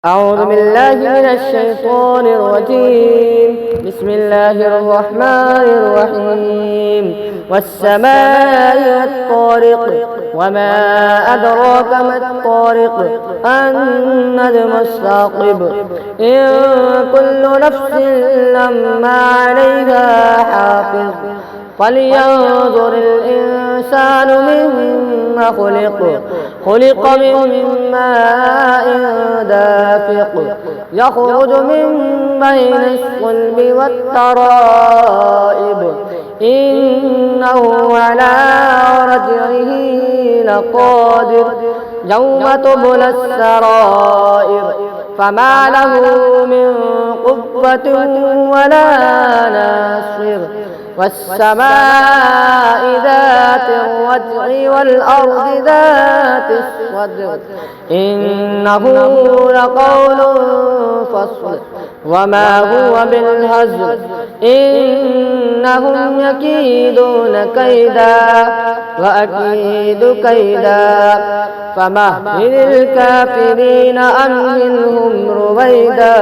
أعوذ بالله من الشيطان الرجيم. بسم الله الرحمن الرحيم. والسماء والطارق وما أدراك ما الطارق النجم الثاقب إن كل نفس لما عليها حافظ فلينظر الإنسان مما خلق من ماء دافق يخرج من بين الصلب والترائب إنه على رجعه لقادر يوم تبلى السرائر فما له من قوة ولا ناصر والسماء ذات الرجع والأرض ذات الصدع إنه لقول فصل وما هو بالهزل إنهم يكيدون كيدا وأكيد كيدا فمهل الكافرين أمهلهم رويدا.